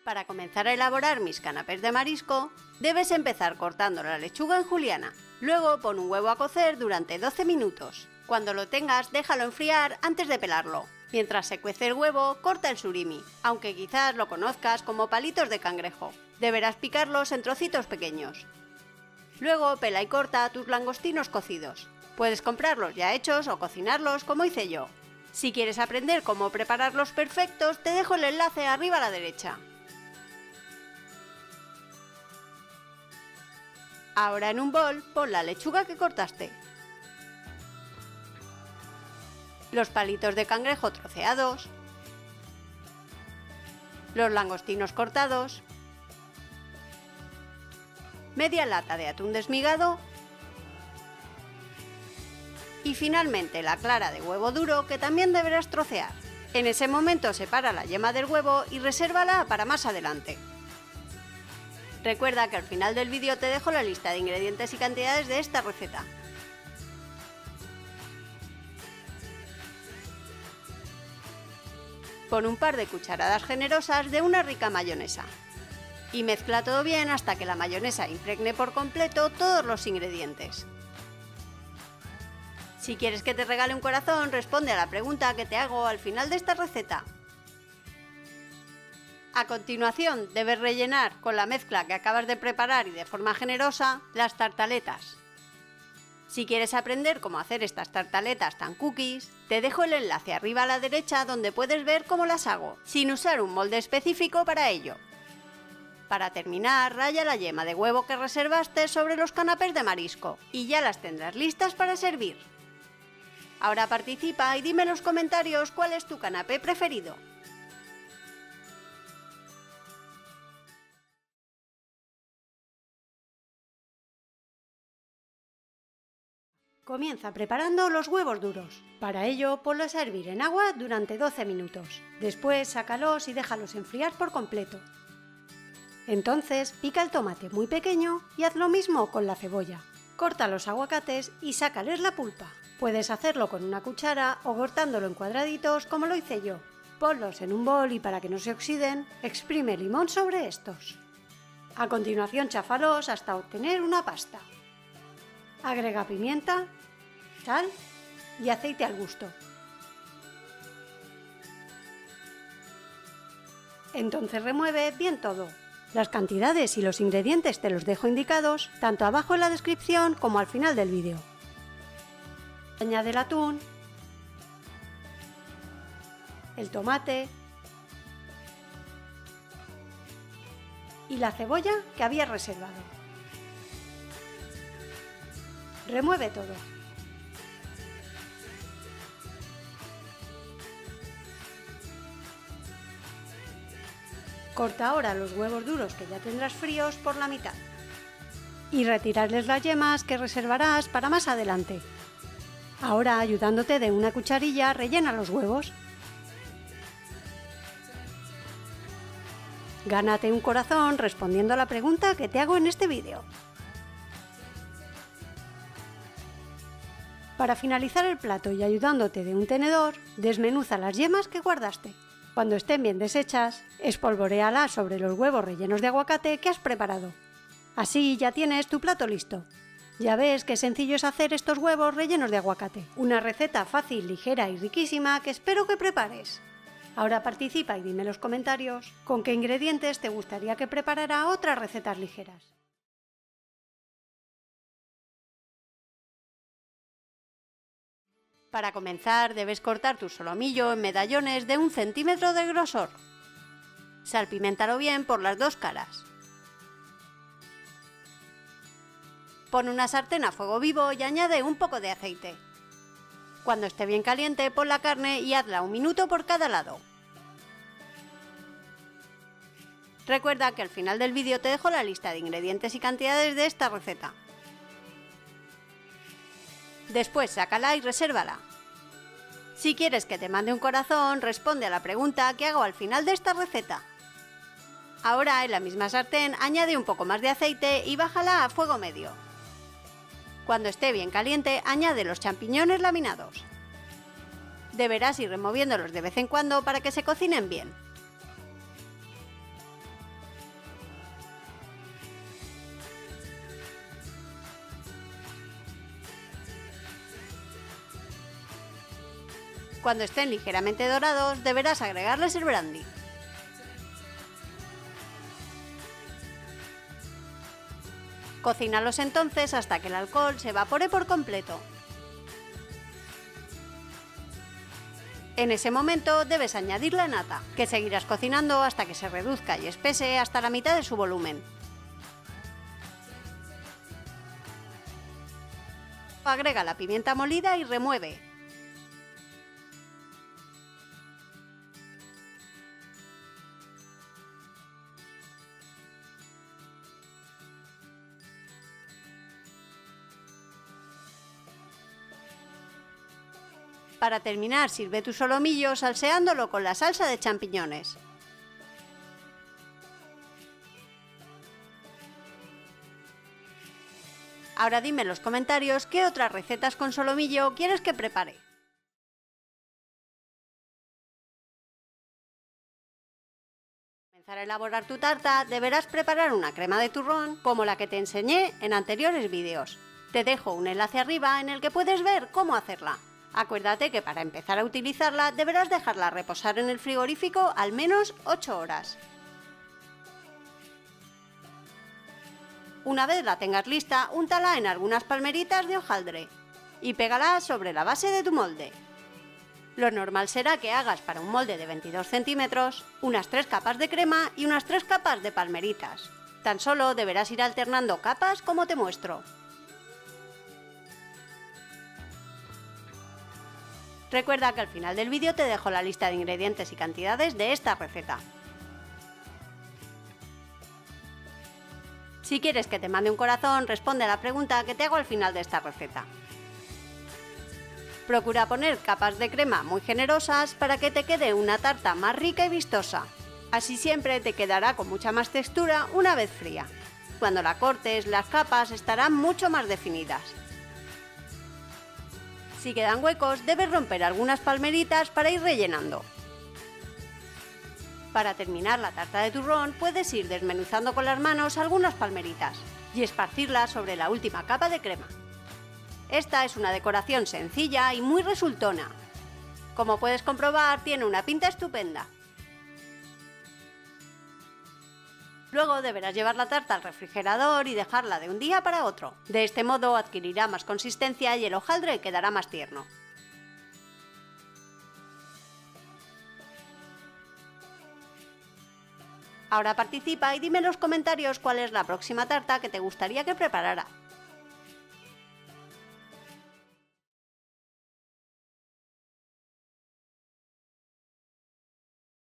Para comenzar a elaborar mis canapés de marisco, debes empezar cortando la lechuga en juliana. Luego pon un huevo a cocer durante 12 minutos. Cuando lo tengas, déjalo enfriar antes de pelarlo. Mientras se cuece el huevo, corta el surimi, aunque quizás lo conozcas como palitos de cangrejo. Deberás picarlos en trocitos pequeños. Luego pela y corta tus langostinos cocidos. Puedes comprarlos ya hechos o cocinarlos como hice yo. Si quieres aprender cómo prepararlos perfectos, te dejo el enlace arriba a la derecha. Ahora en un bol pon la lechuga que cortaste, los palitos de cangrejo troceados, los langostinos cortados, media lata de atún desmigado y finalmente la clara de huevo duro que también deberás trocear. En ese momento separa la yema del huevo y resérvala para más adelante. Recuerda que al final del vídeo te dejo la lista de ingredientes y cantidades de esta receta. Pon un par de cucharadas generosas de una rica mayonesa y mezcla todo bien hasta que la mayonesa impregne por completo todos los ingredientes. Si quieres que te regale un corazón, responde a la pregunta que te hago al final de esta receta. A continuación, debes rellenar con la mezcla que acabas de preparar y de forma generosa las tartaletas. Si quieres aprender cómo hacer estas tartaletas tan cookies, te dejo el enlace arriba a la derecha donde puedes ver cómo las hago, sin usar un molde específico para ello. Para terminar, raya la yema de huevo que reservaste sobre los canapés de marisco y ya las tendrás listas para servir. Ahora participa y dime en los comentarios cuál es tu canapé preferido. Comienza preparando los huevos duros. Para ello, ponlos a hervir en agua durante 12 minutos. Después, sácalos y déjalos enfriar por completo. Entonces, pica el tomate muy pequeño y haz lo mismo con la cebolla. Corta los aguacates y sácales la pulpa. Puedes hacerlo con una cuchara o cortándolo en cuadraditos como lo hice yo. Ponlos en un bol y para que no se oxiden, exprime limón sobre estos. A continuación, cháfalos hasta obtener una pasta. Agrega pimienta, sal y aceite al gusto. Entonces remueve bien todo. Las cantidades y los ingredientes te los dejo indicados tanto abajo en la descripción como al final del vídeo. Añade el atún, el tomate y la cebolla que habías reservado. Remueve todo. Corta ahora los huevos duros que ya tendrás fríos por la mitad y retirarles las yemas que reservarás para más adelante. Ahora, ayudándote de una cucharilla, rellena los huevos. Gánate un corazón respondiendo a la pregunta que te hago en este vídeo. Para finalizar el plato y ayudándote de un tenedor, desmenuza las yemas que guardaste. Cuando estén bien deshechas, espolvoréalas sobre los huevos rellenos de aguacate que has preparado. Así ya tienes tu plato listo. Ya ves qué sencillo es hacer estos huevos rellenos de aguacate. Una receta fácil, ligera y riquísima que espero que prepares. Ahora participa y dime en los comentarios con qué ingredientes te gustaría que preparara otras recetas ligeras. Para comenzar, debes cortar tu solomillo en medallones de 1 centímetro de grosor. Salpiméntalo bien por las dos caras. Pon una sartén a fuego vivo y añade un poco de aceite. Cuando esté bien caliente, pon la carne y hazla 1 minuto por cada lado. Recuerda que al final del vídeo te dejo la lista de ingredientes y cantidades de esta receta. Después sácala y resérvala. Si quieres que te mande un corazón, responde a la pregunta que hago al final de esta receta. Ahora en la misma sartén añade un poco más de aceite y bájala a fuego medio. Cuando esté bien caliente, añade los champiñones laminados. Deberás ir removiéndolos de vez en cuando para que se cocinen bien. Cuando estén ligeramente dorados, deberás agregarles el brandy. Cocínalos entonces hasta que el alcohol se evapore por completo. En ese momento debes añadir la nata, que seguirás cocinando hasta que se reduzca y espese hasta la mitad de su volumen. Agrega la pimienta molida y remueve. Para terminar, sirve tu solomillo salseándolo con la salsa de champiñones. Ahora dime en los comentarios qué otras recetas con solomillo quieres que prepare. Para comenzar a elaborar tu tarta, deberás preparar una crema de turrón como la que te enseñé en anteriores vídeos. Te dejo un enlace arriba en el que puedes ver cómo hacerla. Acuérdate que para empezar a utilizarla deberás dejarla reposar en el frigorífico al menos 8 horas. Una vez la tengas lista, úntala en algunas palmeritas de hojaldre y pégala sobre la base de tu molde. Lo normal será que hagas para un molde de 22 centímetros unas 3 capas de crema y unas 3 capas de palmeritas. Tan solo deberás ir alternando capas como te muestro. Recuerda que al final del vídeo te dejo la lista de ingredientes y cantidades de esta receta. Si quieres que te mande un corazón, responde a la pregunta que te hago al final de esta receta. Procura poner capas de crema muy generosas para que te quede una tarta más rica y vistosa. Así siempre te quedará con mucha más textura una vez fría. Cuando la cortes, las capas estarán mucho más definidas. Si quedan huecos, debes romper algunas palmeritas para ir rellenando. Para terminar la tarta de turrón, puedes ir desmenuzando con las manos algunas palmeritas y esparcirlas sobre la última capa de crema. Esta es una decoración sencilla y muy resultona. Como puedes comprobar, tiene una pinta estupenda. Luego deberás llevar la tarta al refrigerador y dejarla de un día para otro. De este modo adquirirá más consistencia y el hojaldre quedará más tierno. Ahora participa y dime en los comentarios cuál es la próxima tarta que te gustaría que preparara.